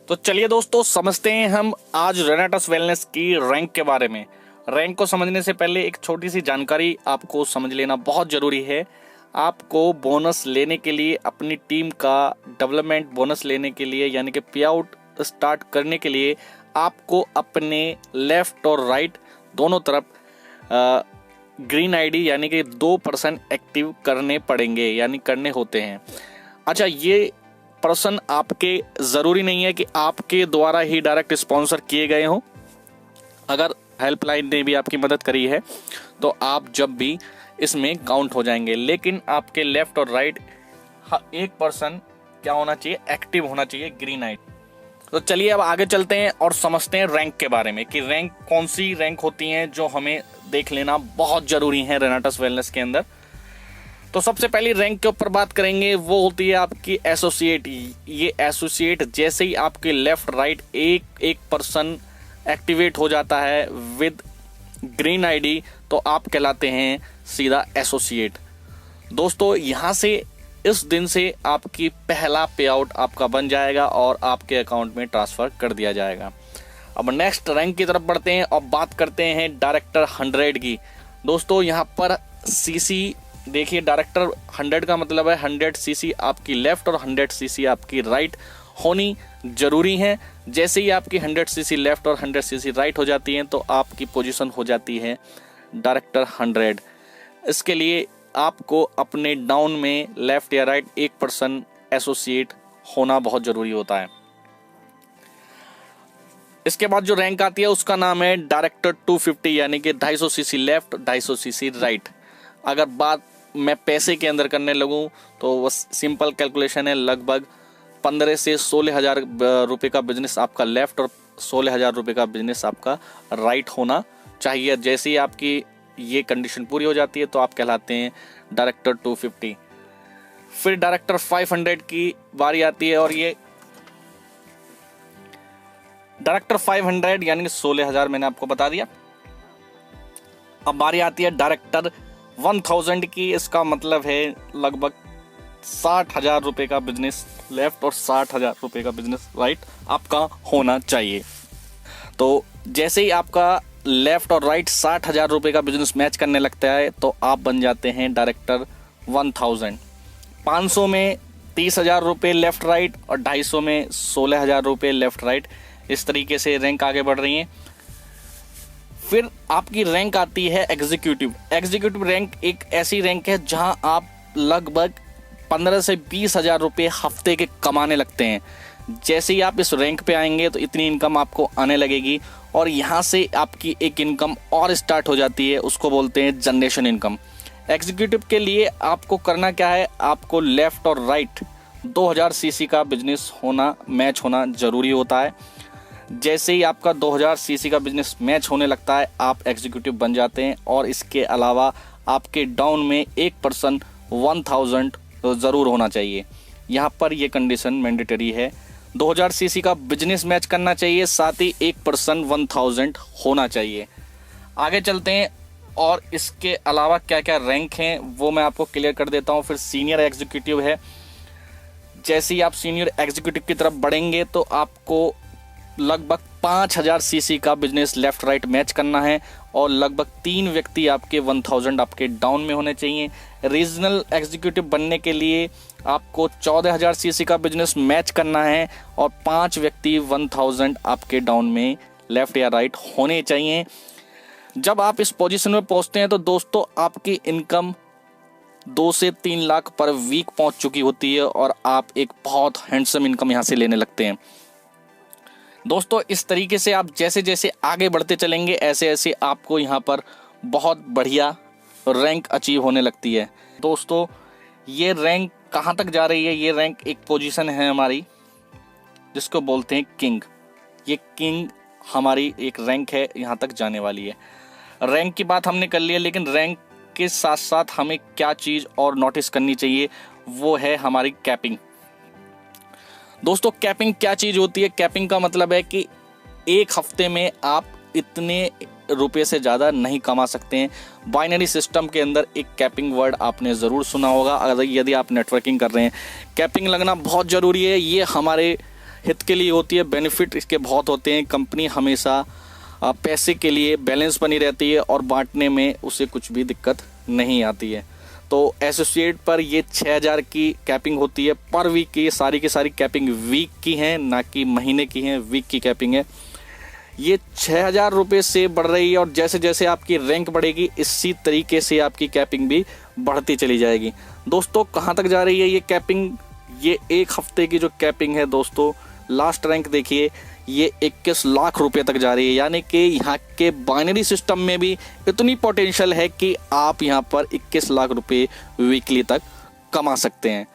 तो चलिए दोस्तों, समझते हैं हम आज रेनाटस वेलनेस की रैंक के बारे में। रैंक को समझने से पहले एक छोटी सी जानकारी आपको समझ लेना बहुत ज़रूरी है। आपको बोनस लेने के लिए, अपनी टीम का डेवलपमेंट बोनस लेने के लिए, यानी कि पे आउट स्टार्ट करने के लिए आपको अपने लेफ्ट और राइट दोनों तरफ ग्रीन आईडी यानी कि 2% एक्टिव करने पड़ेंगे, यानी करने होते हैं। अच्छा, ये पर्सन आपके ज़रूरी नहीं है कि आपके द्वारा ही डायरेक्ट स्पॉन्सर किए गए हों। अगर हेल्पलाइन ने भी आपकी मदद करी है तो आप जब भी इसमें काउंट हो जाएंगे, लेकिन आपके लेफ्ट और राइट एक पर्सन क्या होना चाहिए, एक्टिव होना चाहिए, ग्रीन आईडी। तो चलिए अब आगे चलते हैं और समझते हैं रैंक के बारे में कि रैंक कौन सी रैंक होती हैं जो हमें देख लेना बहुत ज़रूरी है रेनाटस वेलनेस के अंदर। तो सबसे पहली रैंक के ऊपर बात करेंगे, वो होती है आपकी एसोसिएट। ये एसोसिएट जैसे ही आपके लेफ्ट राइट एक पर्सन एक्टिवेट हो जाता है विद ग्रीन आईडी तो आप कहलाते हैं सीधा एसोसिएट। दोस्तों, यहाँ से इस दिन से आपकी पहला पे आउट आपका बन जाएगा और आपके अकाउंट में ट्रांसफ़र कर दिया जाएगा। अब नेक्स्ट रैंक की तरफ बढ़ते हैं और बात करते हैं डायरेक्टर 100 की। दोस्तों, यहाँ पर सीसी देखिए, डायरेक्टर 100 का मतलब है 100 सीसी आपकी लेफ्ट और 100 सीसी आपकी राइट होनी जरूरी है। जैसे ही आपकी 100 सीसी लेफ्ट और 100 सीसी राइट हो जाती हैं तो आपकी पोजीशन हो जाती है डायरेक्टर 100। इसके लिए आपको अपने डाउन में लेफ्ट या राइट एक पर्सन एसोसिएट होना बहुत ज़रूरी होता है। इसके बाद जो रैंक आती है उसका नाम है डायरेक्टर 250, यानी कि 250 सीसी लेफ्ट, 250 सीसी राइट। अगर बात मैं पैसे के अंदर करने लगूं तो बस सिंपल कैलकुलेशन है, लगभग 15 से 16,000 रुपये का बिजनेस आपका लेफ्ट और 16,000 रुपये का बिजनेस आपका राइट होना चाहिए। जैसे ही आपकी ये कंडीशन पूरी हो जाती है तो आप कहलाते हैं डायरेक्टर 250। फिर डायरेक्टर 500 की बारी आती है और ये डायरेक्टर 500 यानी कि 16,000 मैंने आपको बता दिया। अब बारी आती है डायरेक्टर 1000 की। इसका मतलब है लगभग 60,000 रुपये का बिजनेस लेफ्ट और 60,000 रुपये का बिजनेस राइट आपका होना चाहिए। तो जैसे ही आपका लेफ्ट और राइट 60,000 रुपये का बिजनेस मैच करने लगता है तो आप बन जाते हैं डायरेक्टर 1000। 500 में 30,000 रुपये लेफ्ट राइट और 250 में 16,000 रुपये लेफ्ट राइट। इस तरीके से रैंक आगे बढ़ रही है। फिर आपकी रैंक आती है एग्जीक्यूटिव। एग्जीक्यूटिव रैंक एक ऐसी रैंक है जहां आप लगभग 15 से 20,000 रुपये हफ्ते के कमाने लगते हैं। जैसे ही आप इस रैंक पे आएंगे तो इतनी इनकम आपको आने लगेगी और यहाँ से आपकी एक इनकम और स्टार्ट हो जाती है, उसको बोलते हैं जनरेशन इनकम। एग्जीक्यूटिव के लिए आपको करना क्या है, आपको लेफ्ट और राइट 2000 सीसी का बिजनेस होना, मैच होना ज़रूरी होता है। जैसे ही आपका 2000 सीसी का बिजनेस मैच होने लगता है आप एग्जीक्यूटिव बन जाते हैं। और इसके अलावा आपके डाउन में एक पर्सन 1000 तो ज़रूर होना चाहिए। यहाँ पर ये कंडीशन मैंडेटरी है, 2000 सीसी का बिजनेस मैच करना चाहिए, साथ ही एक पर्सन 1000 होना चाहिए। आगे चलते हैं और इसके अलावा क्या क्या रैंक हैं वो मैं आपको क्लियर कर देता हूँ। फिर सीनियर एग्जीक्यूटिव है। जैसे ही आप सीनियर एग्जीक्यूटिव की तरफ बढ़ेंगे तो आपको लगभग 5000 सीसी का बिजनेस लेफ्ट राइट मैच करना है और लगभग 3 व्यक्ति आपके 1000 आपके डाउन में होने चाहिए। रीजनल एग्जीक्यूटिव बनने के लिए आपको 14,000 सीसी का बिजनेस मैच करना है और 5 व्यक्ति 1000 आपके डाउन में लेफ्ट या राइट होने चाहिए। जब आप इस पोजीशन में पहुंचते हैं तो दोस्तों आपकी इनकम 2 से 3 लाख पर वीक पहुंच चुकी होती है और आप एक बहुत हैंडसम इनकम यहां से लेने लगते हैं। दोस्तों, इस तरीके से आप जैसे जैसे आगे बढ़ते चलेंगे ऐसे ऐसे आपको यहाँ पर बहुत बढ़िया रैंक अचीव होने लगती है। दोस्तों, ये रैंक कहाँ तक जा रही है, ये रैंक एक पोजीशन है हमारी जिसको बोलते हैं किंग। ये किंग हमारी एक रैंक है, यहाँ तक जाने वाली है। रैंक की बात हमने कर ली है, लेकिन रैंक के साथ साथ हमें क्या चीज़ और नोटिस करनी चाहिए वो है हमारी कैपिंग। दोस्तों, कैपिंग क्या चीज़ होती है? कैपिंग का मतलब है कि एक हफ्ते में आप इतने रुपए से ज़्यादा नहीं कमा सकते हैं। बाइनरी सिस्टम के अंदर एक कैपिंग वर्ड आपने ज़रूर सुना होगा अगर यदि आप नेटवर्किंग कर रहे हैं। कैपिंग लगना बहुत ज़रूरी है। ये हमारे हित के लिए होती है, बेनिफिट इसके बहुत होते हैं। कंपनी हमेशा पैसे के लिए बैलेंस बनी रहती है और बांटने में उसे कुछ भी दिक्कत नहीं आती है। तो एसोसिएट पर ये 6000 की कैपिंग होती है पर वीक की। सारी की सारी कैपिंग वीक की हैं, ना कि महीने की हैं, वीक की कैपिंग है। ये 6000 रुपये से बढ़ रही है और जैसे जैसे आपकी रैंक बढ़ेगी इसी तरीके से आपकी कैपिंग भी बढ़ती चली जाएगी। दोस्तों कहाँ तक जा रही है ये कैपिंग? ये एक हफ्ते की जो कैपिंग है दोस्तों, लास्ट रैंक देखिए, ये 21 लाख रुपए तक जा रही है। यानी कि यहाँ के बाइनरी सिस्टम में भी इतनी पोटेंशियल है कि आप यहाँ पर 21 लाख रुपए वीकली तक कमा सकते हैं।